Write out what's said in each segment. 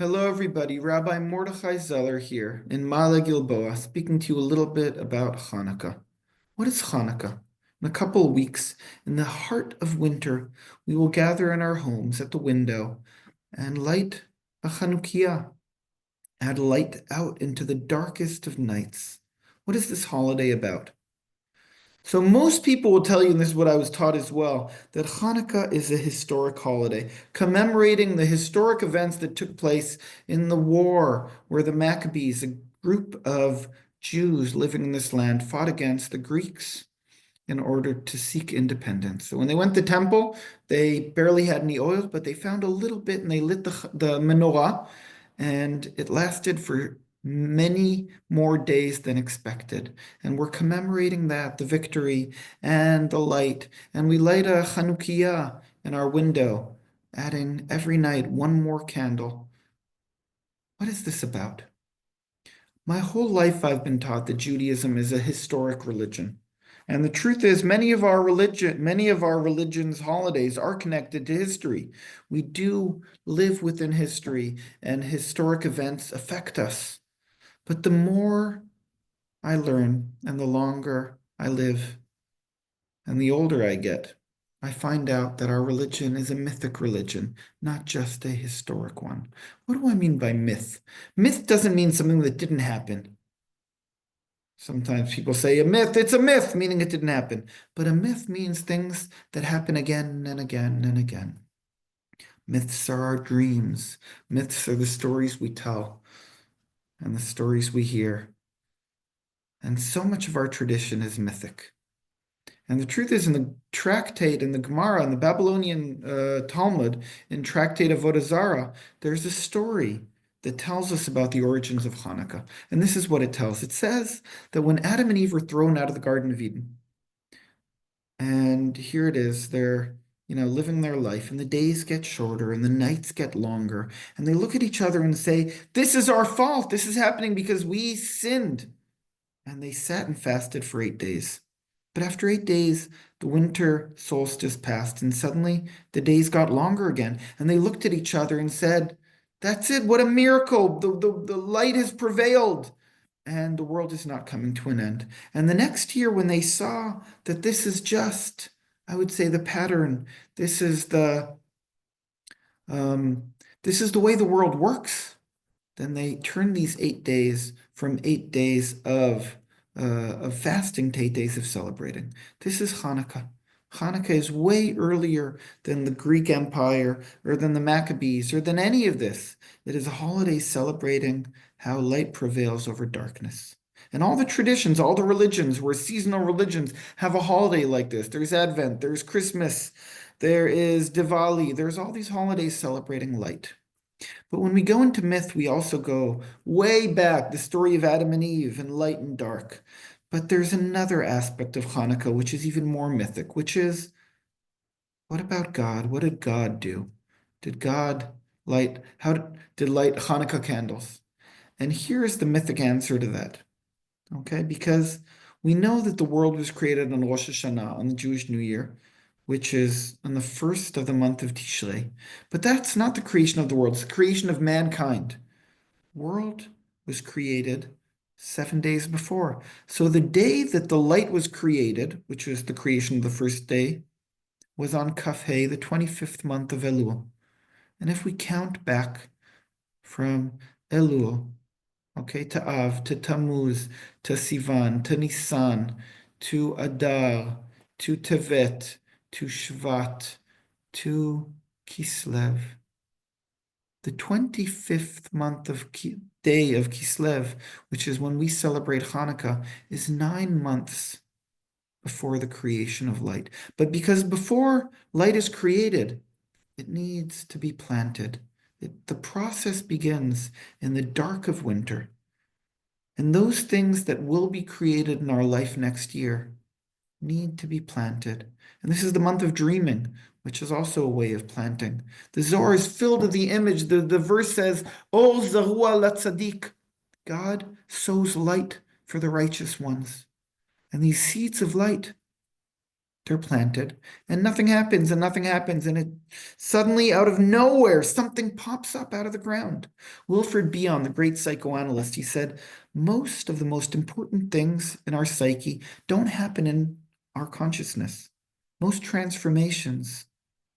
Hello, everybody. Rabbi Mordechai Zeller here in Mala Gilboa, speaking to you a little bit about Chanukah. What is Chanukah? In a couple of weeks, in the heart of winter, we will gather in our homes at the window and light a Chanukiah, add light out into the darkest of nights. What is this holiday about? So most people will tell you, and this is what I was taught as well, that Hanukkah is a historic holiday, commemorating the historic events that took place in the war where the Maccabees, a group of Jews living in this land, fought against the Greeks in order to seek independence. So when they went to the temple, they barely had any oil, but they found a little bit and they lit the menorah, and it lasted for many more days than expected. And we're commemorating that, the victory and the light. And we light a Chanukiah in our window, adding every night one more candle. What is this about? My whole life I've been taught that Judaism is a historic religion. And the truth is, many of our religion's holidays are connected to history. We do live within history, and historic events affect us. But the more I learn, and the longer I live, and the older I get, I find out that our religion is a mythic religion, not just a historic one. What do I mean by myth? Myth doesn't mean something that didn't happen. Sometimes people say a myth, it's a myth, meaning it didn't happen. But a myth means things that happen again and again and again. Myths are our dreams. Myths are the stories we tell and the stories we hear. And so much of our tradition is mythic. And the truth is, in the tractate, in the Gemara, in the Babylonian Talmud, in Tractate of Avodah Zarah, there's a story that tells us about the origins of Hanukkah. And this is what it tells. It says that when Adam and Eve were thrown out of the Garden of Eden, and here it is, they're living their life, and the days get shorter and the nights get longer, and they look at each other and say, "This is our fault. This is happening because we sinned." And they sat and fasted for 8 days. But after 8 days, the winter solstice passed, and suddenly the days got longer again. And they looked at each other and said, "That's it. What a miracle. The light has prevailed, and the world is not coming to an end." And the next year, when they saw that this is just, I would say, the pattern, this is this is the way the world works, then they turned these 8 days from 8 days of fasting to 8 days of celebrating. This is Hanukkah. Hanukkah is way earlier than the Greek Empire or than the Maccabees or than any of this. It is a holiday celebrating how light prevails over darkness. And all the traditions, all the religions, where seasonal religions have a holiday like this. There's Advent, there's Christmas, there is Diwali, there's all these holidays celebrating light. But when we go into myth, we also go way back, the story of Adam and Eve and light and dark. But there's another aspect of Hanukkah which is even more mythic, which is, what about God? What did God do? Did God light, did light Hanukkah candles? And here's the mythic answer to that. Okay, because we know that the world was created on Rosh Hashanah, on the Jewish New Year, which is on the first of the month of Tishrei. But that's not the creation of the world, it's the creation of mankind. World was created 7 days before. So the day that the light was created, which was the creation of the first day, was on Kaf Hey, the 25th month of Elul. And if we count back from Elul, okay, to Av, to Tammuz, to Sivan, to Nisan, to Adar, to Tevet, to Shvat, to Kislev. The 25th month of day of Kislev, which is when we celebrate Hanukkah, is 9 months before the creation of light. But because before light is created, it needs to be planted. The process begins in the dark of winter. And those things that will be created in our life next year need to be planted. And this is the month of dreaming, which is also a way of planting. The Zohar is filled with the image. The verse says, Ol zarua latzadik. God sows light for the righteous ones. And these seeds of light they're planted, and nothing happens, and nothing happens, and it suddenly, out of nowhere, something pops up out of the ground. Wilfred Bion, the great psychoanalyst, he said, most of the most important things in our psyche don't happen in our consciousness. Most transformations,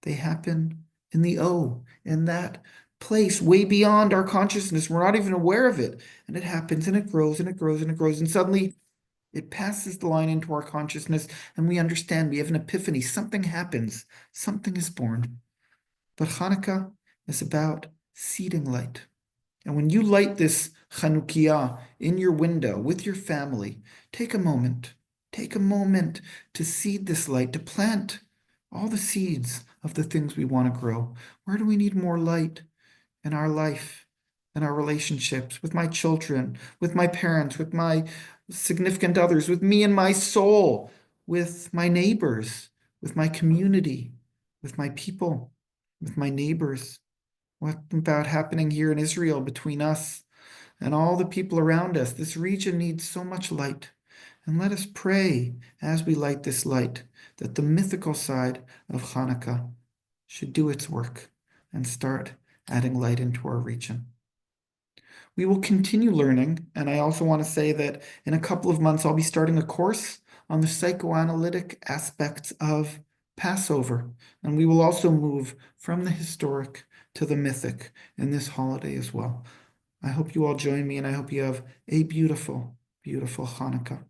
they happen in the O, in that place way beyond our consciousness. We're not even aware of it. And it happens and it grows and it grows and it grows. And suddenly it passes the line into our consciousness and we understand. We have an epiphany. Something happens. Something is born. But Hanukkah is about seeding light. And when you light this Chanukah in your window with your family, take a moment. Take a moment to seed this light, to plant all the seeds of the things we want to grow. Where do we need more light in our life, in our relationships, with my children, with my parents, with my significant others, with me and my soul, with my neighbors, with my community, with my people, with my neighbors? What about happening here in Israel between us and all the people around us? This region needs so much light. And let us pray as we light this light that the mythical side of Hanukkah should do its work and start adding light into our region. We will continue learning, and I also want to say that in a couple of months I'll be starting a course on the psychoanalytic aspects of Passover, and we will also move from the historic to the mythic in this holiday as well. I hope you all join me, and I hope you have a beautiful, beautiful Hanukkah.